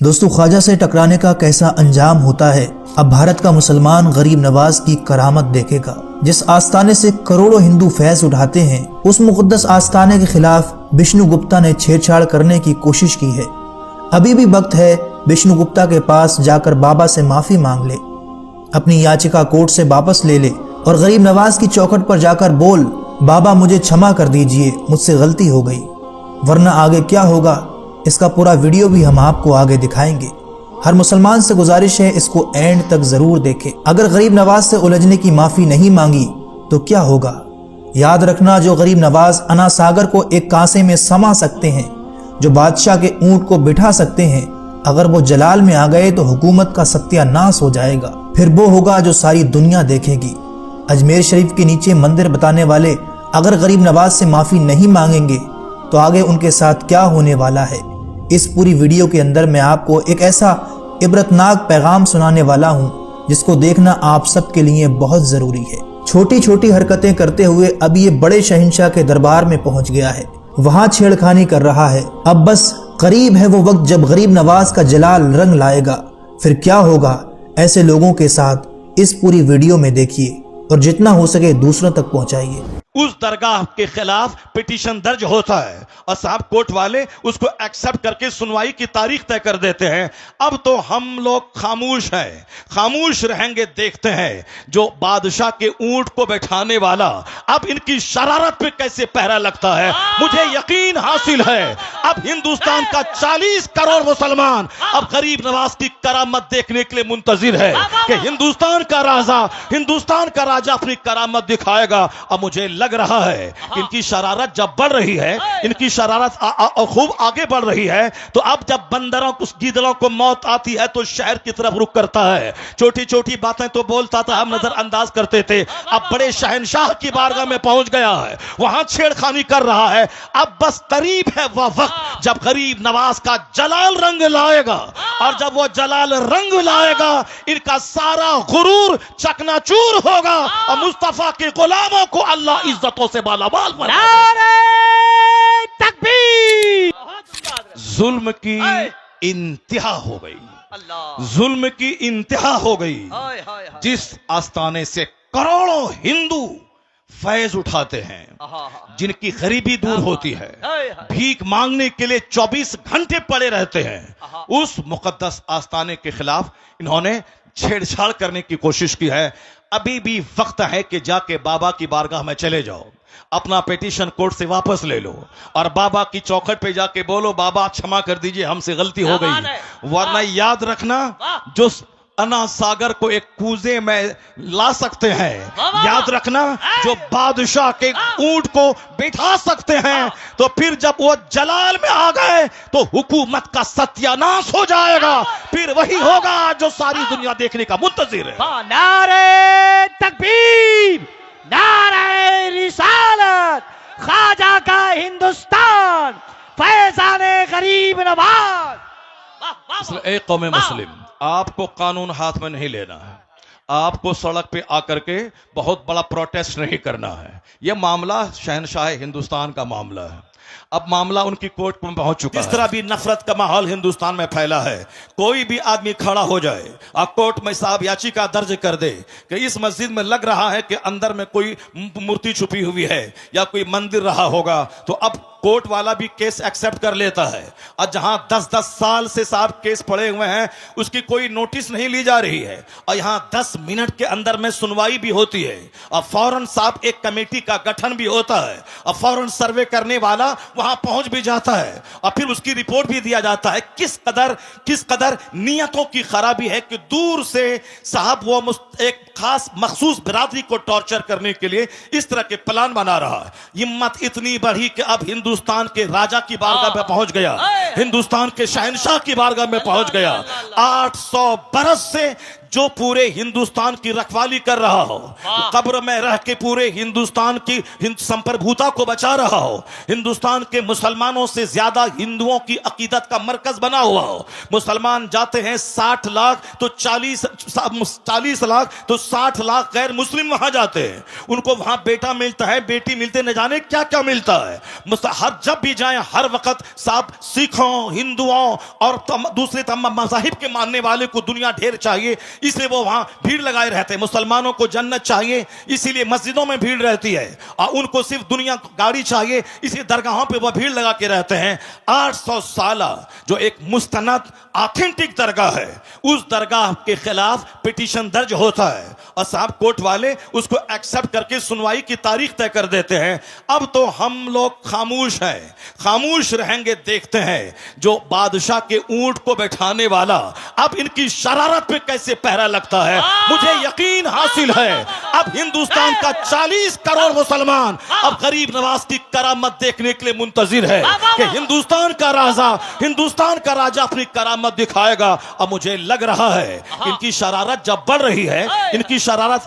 दोस्तों, ख्वाजा से टकराने का कैसा अंजाम होता है। अब भारत का मुसलमान गरीब नवाज की करामत देखेगा। जिस आस्थाने से करोड़ों हिंदू फैज उठाते हैं, उस मुकद्दस आस्थाने के खिलाफ विष्णु गुप्ता ने छेड़छाड़ करने की कोशिश की है। अभी भी वक्त है विष्णु गुप्ता के पास जाकर बाबा से माफी मांग ले, अपनी याचिका कोर्ट से वापस ले ले और गरीब नवाज की चौखट पर जाकर बोल, बाबा मुझे क्षमा कर दीजिए, मुझसे गलती हो गई। वरना आगे क्या होगा, इसका पूरा वीडियो भी हम आपको आगे दिखाएंगे। हर मुसलमान से गुजारिश है इसको एंड तक जरूर देखें। अगर गरीब नवाज से उलझने की माफी नहीं मांगी तो क्या होगा। याद रखना, जो गरीब नवाज अना सागर को एक कांसे में समा सकते हैं, जो बादशाह के ऊंट को बिठा सकते हैं, अगर वो जलाल में आ गए तो हुकूमत का सत्यानाश हो जाएगा। फिर वो होगा जो सारी दुनिया देखेगी। अजमेर शरीफ के नीचे मंदिर बताने वाले अगर गरीब नवाज से माफी नहीं मांगेंगे तो आगे उनके साथ क्या होने वाला है। इस पूरी वीडियो के अंदर मैं आपको एक ऐसा इबरतनाक पैगाम सुनाने वाला हूं जिसको देखना आप सबके लिए बहुत जरूरी है। छोटी छोटी हरकतें करते हुए अब ये बड़े शहंशाह के दरबार में पहुंच गया है, वहां छेड़खानी कर रहा है। अब बस करीब है वो वक्त जब गरीब नवाज का जलाल रंग लाएगा। फिर क्या होगा ऐसे लोगों के साथ, इस पूरी वीडियो में देखिए और जितना हो सके दूसरों तक पहुंचाइए। उस दरगाह के खिलाफ पिटीशन दर्ज होता है और साहब कोर्ट वाले उसको एक्सेप्ट करके सुनवाई की तारीख तय कर देते हैं। अब तो हम लोग खामोश हैं, खामोश रहेंगे, देखते हैं जो बादशाह के ऊंट को बैठाने वाला अब इनकी शरारत पे कैसे पहरा लगता है। मुझे यकीन हासिल है अब हिंदुस्तान का 40 करोड़ मुसलमान अब गरीब नवाज की करामत देखने के लिए मुंतजिर है कि हिंदुस्तान का राजा अपनी करामत दिखाएगा। अब मुझे लग रहा है कि इनकी शरारत जब बढ़ रही है, इनकी शरारत खूब आगे बढ़ रही है, तो अब जब बंदरों को, गीदड़ों को मौत आती है तो शहर की तरफ रुख करता है। छोटी छोटी बातें तो बोलता था, हम नजरअंदाज करते थे। अब बड़े शहंशाह की बारगाह में पहुंच गया है, वहां छेड़खानी कर रहा है। अब बस करीब है वह वक्त जब गरीब नवाज का जलाल रंग लाएगा, और जब वो जलाल रंग लाएगा इनका सारा गुरूर चकनाचूर होगा और मुस्तफा के गुलामों को अल्लाह इज्जतों से मालामाल बना देगा। तकबीर। जुल्म की इंतहा हो गई, जुल्म की इंतहा हो गई। जिस आस्थाने से करोड़ों हिंदू फैज उठाते हैं, जिनकी गरीबी दूर होती है, भीख मांगने के लिए 24 घंटे पड़े रहते हैं, उस मुकद्दस आस्थाने के खिलाफ इन्होंने छेड़छाड़ करने की कोशिश की है। अभी भी वक्त है कि जाके बाबा की बारगाह में चले जाओ, अपना पिटीशन कोर्ट से वापस ले लो और बाबा की चौखट पे जाके बोलो, बाबा क्षमा कर दीजिए, हमसे गलती हो गई। वरना याद रखना, जो अना सागर को एक कूजे में ला सकते हैं, याद रखना, जो बादशाह के ऊंट को बिठा सकते हैं, तो फिर जब वो जलाल में आ गए तो हुकूमत का सत्यानाश हो जाएगा। फिर वही होगा जो सारी दुनिया देखने का मुंतजिर है। नारे तकबीर, नारे रिसालत, ख्वाजा का हिंदुस्तान, फैजाने गरीब नवाज। एक कौम मुस्लिम, आपको कानून हाथ में नहीं लेना है, आपको सड़क पे आकर के बहुत बड़ा प्रोटेस्ट नहीं करना है। यह मामला शहंशाह हिंदुस्तान का मामला है। अब मामला उनकी कोर्ट में पहुंच चुका है। इस तरह भी नफरत का माहौल हिंदुस्तान में फैला है। कोई भी आदमी खड़ा हो जाए और कोर्ट में साहब याचिका दर्ज कर दे कि इस मस्जिद में लग रहा है कि अंदर में कोई मूर्ति छुपी हुई है या कोई मंदिर रहा होगा, तो अब कोर्ट वाला भी केस एक्सेप्ट कर लेता है। और जहां 10-10 साल से साहब केस पड़े हुए हैं, उसकी कोई नोटिस नहीं ली जा रही है, और यहां 10 मिनट के अंदर में सुनवाई भी होती है, और फौरन साहब एक कमेटी का गठन भी होता है, और फौरन सर्वे करने वाला वहां पहुंच भी जाता है, और फिर उसकी रिपोर्ट भी दिया जाता है। किस कदर नियतों की खराबी है कि दूर से साहब वो एक खास मखसूस बिरादरी को टॉर्चर करने के लिए इस तरह के प्लान बना रहा है। हिम्मत इतनी बढ़ी कि अब हिंदुस्तान के राजा की बारगाह में पहुंच गया, हिंदुस्तान के शहंशाह की बारगाह में पहुंच गया। 800 बरस से जो पूरे हिंदुस्तान की रखवाली कर रहा हो, कब्र में रह के पूरे हिंदुस्तान की संप्रभुता को बचा रहा हो, हिंदुस्तान के मुसलमानों से ज्यादा हिंदुओं की अकीदत का मरकज बना हुआ हो। मुसलमान जाते हैं 60 लाख तो 40 लाख तो 60 लाख गैर मुस्लिम वहां जाते हैं, उनको वहां बेटा मिलता है, बेटी मिलते, न जाने क्या क्या मिलता है। हर जब भी जाएं हर वक्त साहब सिखों, हिंदुओं और दूसरे तमाम मज़ाहिब के मानने वाले को दुनिया ढेर चाहिए, इसलिए वो वहां भीड़ लगाए रहते हैं। मुसलमानों को जन्नत चाहिए, इसीलिए मस्जिदों में भीड़ रहती है, और उनको सिर्फ दुनिया गाड़ी चाहिए, इसलिए दरगाहों पे वो भीड़ लगा के रहते हैं। 800 साल जो एक मुस्तनद ऑथेंटिक दरगाह है, उस दरगाह के खिलाफ पिटीशन दर्ज होता है और साहब कोर्ट वाले उसको एक्सेप्ट करके सुनवाई की तारीख तय कर देते हैं। अब तो हम लोग खामोश हैं, खामोश रहेंगे, देखते हैं जो बादशाह के ऊंट को बैठाने वाला अब इनकी शरारत पे कैसे पहरा लगता है। मुझे यकीन हासिल है अब हिंदुस्तान का 40 करोड़ मुसलमान अब गरीब नवाज की करामत देखने के लिए मुंतजिर है कि हिंदुस्तान का राजा अपनी करामत दिखाएगा। अब मुझे लग रहा है इनकी शरारत जब बढ़ रही है, इनकी शरारत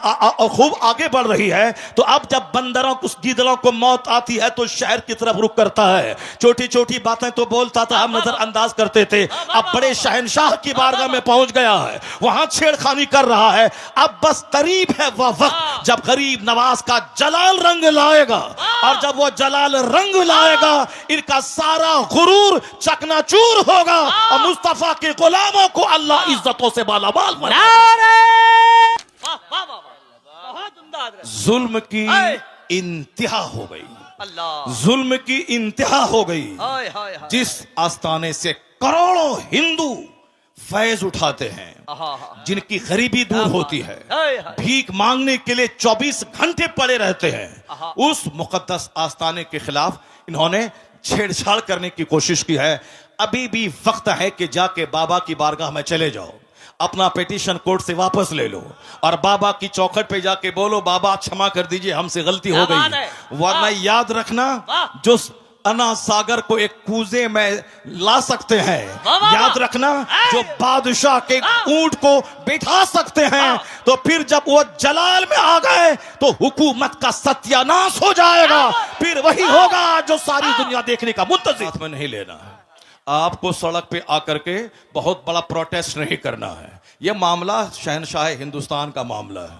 खूब आगे बढ़ रही है, तो अब जब बंदरों को, गीदड़ों को मौत आती है तो शहर की तरफ रुख करता है। छोटी छोटी बातें तो बोलता था, हम नजरअंदाज करते थे, अब बड़े शहंशाह की बारगाह में पहुंच गया है, वहां छेड़खानी कर रहा है। अब बस करीब है वह वक्त जब गरीब नवाज का जलाल रंग लाएगा, और जब वो जलाल रंग लाएगा इनका सारा गुरूर चकनाचूर होगा और मुस्तफा के गुलामों को अल्लाह इज्जतों से मालामाल बनाएगा। जुल्म की इंतहा हो गई, जुल्म की इंतहा हो गई। जिस आस्थाने से करोड़ों हिंदू फैज उठाते हैं, जिनकी गरीबी दूर होती है, भीख मांगने के लिए 24 घंटे पड़े रहते हैं, उस मुकद्दस आस्थाने के खिलाफ इन्होंने छेड़छाड़ करने की कोशिश की है। अभी भी वक्त है कि जाके बाबा की बारगाह में चले जाओ, अपना पिटीशन कोर्ट से वापस ले लो और बाबा की चौखट पे जाके बोलो, बाबा क्षमा कर दीजिए, हमसे गलती हो गई। वरना याद रखना, जो अना सागर को एक कूजे में ला सकते हैं, याद रखना, जो बादशाह के ऊंट को बैठा सकते हैं, तो फिर जब वो जलाल में आ गए तो हुकूमत का सत्यानाश हो जाएगा। फिर वही होगा जो सारी दुनिया देखने का मुंतज़िर में नहीं लेना है। आपको सड़क पे आकर के बहुत बड़ा प्रोटेस्ट नहीं करना है। यह मामला शहनशाह हिंदुस्तान का मामला है,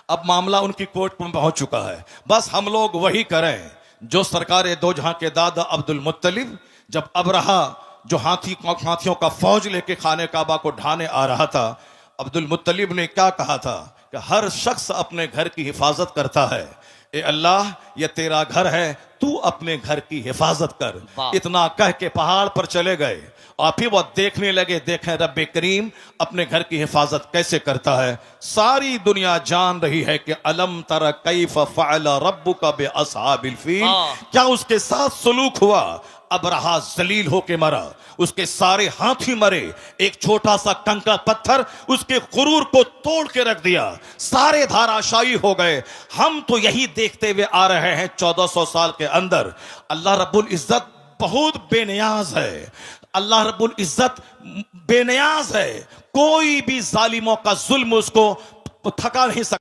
अब मामला उनकी कोर्ट में पहुंच चुका है। बस हम लोग वही करें जो सरकार दो जहां के दादा अब्दुल मुत्तलिब, जब अबरहा जो हाथियों का फौज लेके खाने काबा को ढाने आ रहा था, अब्दुल मुत्तलिब ने क्या कहा था कि हर शख्स अपने घर की हिफाजत करता है, ए अल्लाह ये तेरा घर है, तू अपने घर की हिफाजत कर। इतना कह के पहाड़ पर चले गए और फिर वो देखने लगे, देखें रब्बे करीम अपने घर की हिफाजत कैसे करता है। सारी दुनिया जान रही है कि अलम तरा कैफ फअल रब्बुका बिअसहाबिल फील, क्या उसके साथ सलूक हुआ। अबरहा जलील होके मरा, उसके सारे हाथी मरे, एक छोटा सा कंकड़ पत्थर उसके गुरूर को तोड़ के रख दिया, सारे धाराशायी हो गए। हम तो यही देखते हुए आ रहे हैं 1400 साल के अंदर। अल्लाह रब्बुल इज्जत बहुत बेनियाज है, अल्लाह रब्बुल इज्जत बेनियाज है, कोई भी जालिमों का जुल्म उसको थका नहीं सकता।